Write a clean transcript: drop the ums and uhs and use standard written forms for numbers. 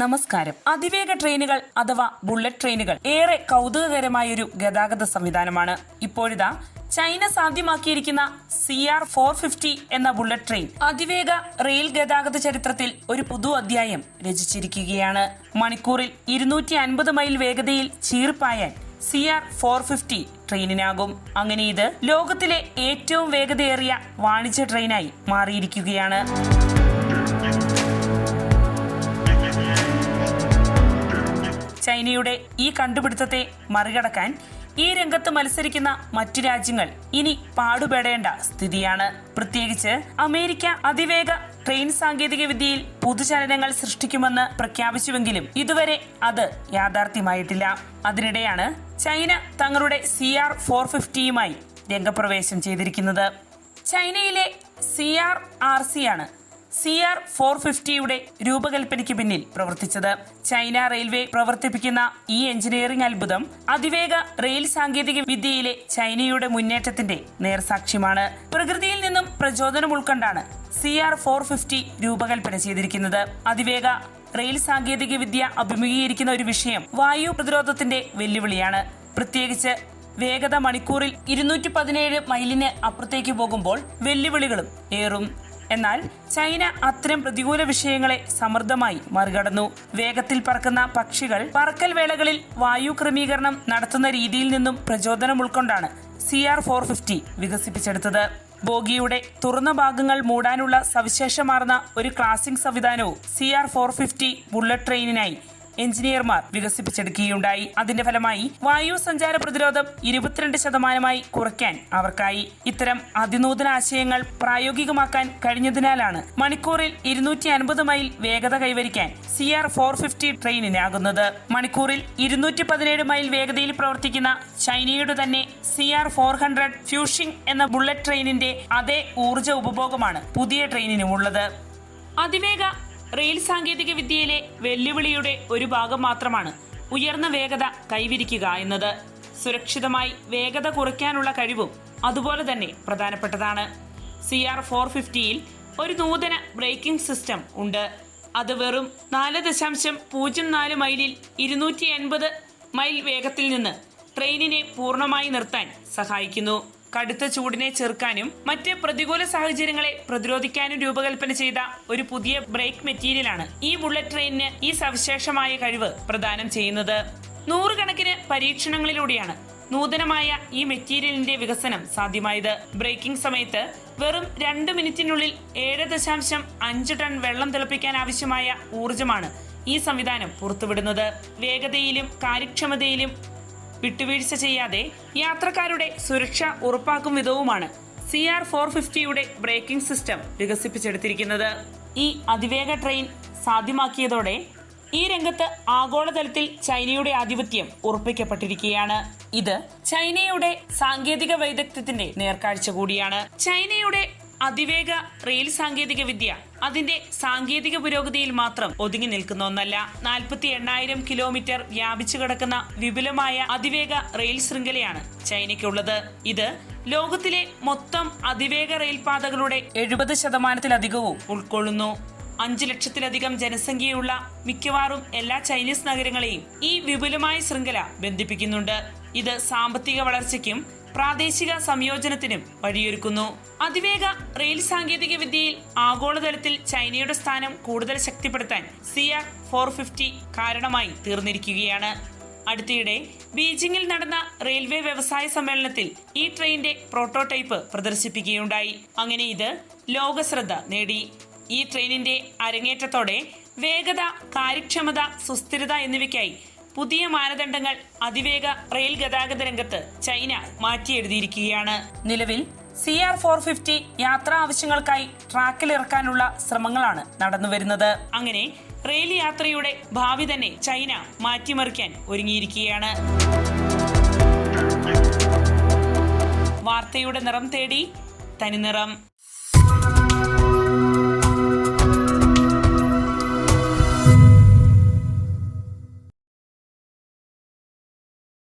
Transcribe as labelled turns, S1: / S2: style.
S1: നമസ്കാരം. അതിവേഗ ട്രെയിനുകൾ അഥവാ ബുള്ളറ്റ് ട്രെയിനുകൾ ഏറെ കൗതുകകരമായൊരു ഗതാഗത സംവിധാനമാണ്. ഇപ്പോഴിതാ ചൈന സാധ്യമാക്കിയിരിക്കുന്ന CR450 എന്ന ബുള്ളറ്റ് ട്രെയിൻ അതിവേഗ റെയിൽ ഗതാഗത ചരിത്രത്തിൽ ഒരു പുതു അധ്യായം രചിച്ചിരിക്കുകയാണ്. മണിക്കൂറിൽ 250 മൈൽ വേഗതയിൽ ചീർപ്പായാൻ CR450 ട്രെയിനിനാകും. അങ്ങനെ ഇത് ലോകത്തിലെ ഏറ്റവും വേഗതയേറിയ വാണിജ്യ ട്രെയിനായി മാറിയിരിക്കുകയാണ്. ചൈനയുടെ ഈ കണ്ടുപിടുത്തത്തെ മറികടക്കാൻ ഈ രംഗത്ത് മത്സരിക്കുന്ന മറ്റു രാജ്യങ്ങൾ ഇനി പാടുപെടേണ്ട സ്ഥിതിയാണ്. പ്രത്യേകിച്ച് അമേരിക്ക അതിവേഗ ട്രെയിൻ സാങ്കേതിക വിദ്യയിൽ പുതുചലനങ്ങൾ സൃഷ്ടിക്കുമെന്ന് പ്രഖ്യാപിച്ചുവെങ്കിലും ഇതുവരെ അത് യാഥാർത്ഥ്യമായിട്ടില്ല. അതിനിടെയാണ് ചൈന തങ്ങളുടെ CR450യുമായി രംഗപ്രവേശം ചെയ്തിരിക്കുന്നത്. ചൈനയിലെ CRRC ആണ് CR450യുടെ രൂപകൽപ്പനയ്ക്ക് പിന്നിൽ പ്രവർത്തിച്ചത്. ചൈന റെയിൽവേ പ്രവർത്തിപ്പിക്കുന്ന ഈ എഞ്ചിനീയറിംഗ് അത്ഭുതം അതിവേഗ റെയിൽ സാങ്കേതിക വിദ്യയിലെ ചൈനയുടെ മുന്നേറ്റത്തിന്റെ നേർസാക്ഷ്യമാണ്. പ്രകൃതിയിൽ നിന്നും പ്രചോദനം ഉൾക്കൊണ്ടാണ് CR450 രൂപകൽപ്പന ചെയ്തിരിക്കുന്നത്. അതിവേഗ റെയിൽ സാങ്കേതിക വിദ്യ അഭിമുഖീകരിക്കുന്ന ഒരു വിഷയം വായു പ്രതിരോധത്തിന്റെ വെല്ലുവിളിയാണ്. പ്രത്യേകിച്ച് വേഗത മണിക്കൂറിൽ 217 മൈലിന് അപ്പുറത്തേക്ക് പോകുമ്പോൾ വെല്ലുവിളികളും ഏറും. എന്നാൽ ചൈന അത്തരം പ്രതികൂല വിഷയങ്ങളെ സമൃദ്ധമായി മറികടന്നു. വേഗത്തിൽ പറക്കുന്ന പക്ഷികൾ പറക്കൽ വേളകളിൽ വായു ക്രമീകരണം നടത്തുന്ന രീതിയിൽ നിന്നും പ്രചോദനം ഉൾക്കൊണ്ടാണ് CR450 വികസിപ്പിച്ചെടുത്തത്. ബോഗിയുടെ തുറന്ന ഭാഗങ്ങൾ മൂടാനുള്ള സവിശേഷമാർന്ന ഒരു ക്ലാസിംഗ് സംവിധാനവും CR450 ബുള്ളറ്റ് ട്രെയിനിനായി എഞ്ചിനീയർമാർ വികസിപ്പിച്ചെടുക്കുകയുണ്ടായി. അതിന്റെ ഫലമായി വായു സഞ്ചാര പ്രതിരോധം 22% കുറയ്ക്കാൻ അവർക്കായി. ഇത്തരം അതിനൂതന ആശയങ്ങൾ പ്രായോഗികമാക്കാൻ കഴിഞ്ഞതിനാലാണ് മണിക്കൂറിൽ 250 മൈൽ വേഗത കൈവരിക്കാൻ CR450 ട്രെയിനിനാകുന്നത്. മണിക്കൂറിൽ 217 മൈൽ വേഗതയിൽ പ്രവർത്തിക്കുന്ന ചൈനയുടെ തന്നെ CR400 ഫ്യൂഷിംഗ് എന്ന ബുള്ളറ്റ് ട്രെയിനിന്റെ അതേ ഊർജ്ജ ഉപഭോഗമാണ് പുതിയ ട്രെയിനിനുമുള്ളത്. അതിവേഗ റെയിൽ സാങ്കേതിക വിദ്യയിലെ വെല്ലുവിളിയുടെ ഒരു ഭാഗം മാത്രമാണ് ഉയർന്ന വേഗത കൈവരിക്കുക എന്നത്. സുരക്ഷിതമായി വേഗത കുറയ്ക്കാനുള്ള കഴിവും അതുപോലെ തന്നെ പ്രധാനപ്പെട്ടതാണ്. CR450യിൽ ഒരു നൂതന ബ്രേക്കിംഗ് സിസ്റ്റം ഉണ്ട്. അത് വെറും 4.04 മൈലിൽ 280 മൈൽ വേഗത്തിൽ നിന്ന് ട്രെയിനിനെ പൂർണ്ണമായി നിർത്താൻ സഹായിക്കുന്നു. കടുത്ത ചൂടിനെ ചെറുക്കാനും മറ്റ് പ്രതികൂല സാഹചര്യങ്ങളെ പ്രതിരോധിക്കാനും രൂപകൽപ്പന ചെയ്ത ഒരു പുതിയ ബ്രേക്ക് മെറ്റീരിയലാണ് ഈ ബുള്ളറ്റ് ട്രെയിനിന് ഈ സവിശേഷമായ കഴിവ് പ്രദാനം ചെയ്യുന്നത്. നൂറുകണക്കിന് പരീക്ഷണങ്ങളിലൂടെയാണ് നൂതനമായ ഈ മെറ്റീരിയലിന്റെ വികസനം സാധ്യമായത്. ബ്രേക്കിംഗ് സമയത്ത് വെറും 2 മിനിറ്റിനുള്ളിൽ 7.5 ടൺ വെള്ളം തിളപ്പിക്കാൻ ആവശ്യമായ ഊർജ്ജമാണ് ഈ സംവിധാനം പുറത്തുവിടുന്നത്. വേഗതയിലും കാര്യക്ഷമതയിലും വിട്ടുവീഴ്ച ചെയ്യാതെ യാത്രക്കാരുടെ സുരക്ഷ ഉറപ്പാക്കും വിധവുമാണ് CR450യുടെ ബ്രേക്കിംഗ് സിസ്റ്റം വികസിപ്പിച്ചെടുത്തിരിക്കുന്നത്. ഈ അതിവേഗ ട്രെയിൻ സാധ്യമാക്കിയതോടെ ഈ രംഗത്ത് ആഗോളതലത്തിൽ ചൈനയുടെ ആധിപത്യം ഉറപ്പിക്കപ്പെട്ടിരിക്കുകയാണ്. ഇത് ചൈനയുടെ സാങ്കേതിക വൈദഗ്ധ്യത്തിന്റെ നേർക്കാഴ്ച കൂടിയാണ്. ചൈനയുടെ അതിവേഗ റെയിൽ സാങ്കേതിക വിദ്യ അതിന്റെ സാങ്കേതിക പുരോഗതിയിൽ മാത്രം ഒതുങ്ങി നിൽക്കുന്ന ഒന്നല്ല. 48,000 കിലോമീറ്റർ വ്യാപിച്ചു കിടക്കുന്ന വിപുലമായ അതിവേഗ റെയിൽ ശൃംഖലയാണ് ചൈനയ്ക്കുള്ളത്. ഇത് ലോകത്തിലെ മൊത്തം അതിവേഗ റെയിൽ പാതകളുടെ 70%-ലധികവും ഉൾക്കൊള്ളുന്നു. 5 ലക്ഷത്തിലധികം ജനസംഖ്യയുള്ള മിക്കവാറും എല്ലാ ചൈനീസ് നഗരങ്ങളെയും ഈ വിപുലമായ ശൃംഖല ബന്ധിപ്പിക്കുന്നുണ്ട്. ഇത് സാമ്പത്തിക വളർച്ചയ്ക്കും പ്രാദേശിക സംയോജനത്തിനും വഴിയൊരുക്കുന്നു. അതിവേഗ റെയിൽ സാങ്കേതിക വിദ്യയിൽ ആഗോളതലത്തിൽ ചൈനയുടെ സ്ഥാനം കൂടുതൽ ശക്തിപ്പെടുത്താൻ CR450 കാരണമായി തീർന്നിരിക്കുകയാണ്. അടുത്തിടെ ബീജിംഗിൽ നടന്ന റെയിൽവേ വ്യവസായ സമ്മേളനത്തിൽ ഈ ട്രെയിനിന്റെ പ്രോട്ടോടൈപ്പ് പ്രദർശിപ്പിക്കുകയുണ്ടായി. അങ്ങനെ ഇത് ലോകശ്രദ്ധ നേടി. ഈ ട്രെയിനിന്റെ അരങ്ങേറ്റത്തോടെ വേഗത, കാര്യക്ഷമത, സുസ്ഥിരത എന്നിവയ്ക്കായി പുതിയ മാനദണ്ഡങ്ങൾ അതിവേഗ റെയിൽ ഗതാഗത രംഗത്ത് ചൈന മാറ്റിയെഴുതിയിരിക്കുകയാണ്. നിലവിൽ CR450 യാത്രാ ആവശ്യങ്ങൾക്കായി ട്രാക്കിൽ ഇറക്കാനുള്ള ശ്രമങ്ങളാണ് നടന്നുവരുന്നത്. അങ്ങനെ റെയിൽ യാത്രയുടെ ഭാവി തന്നെ ചൈന മാറ്റിമറിക്കാൻ ഒരുങ്ങിയിരിക്കുകയാണ്. വാർത്തയുടെ നിറം തേടി തനിനിറം.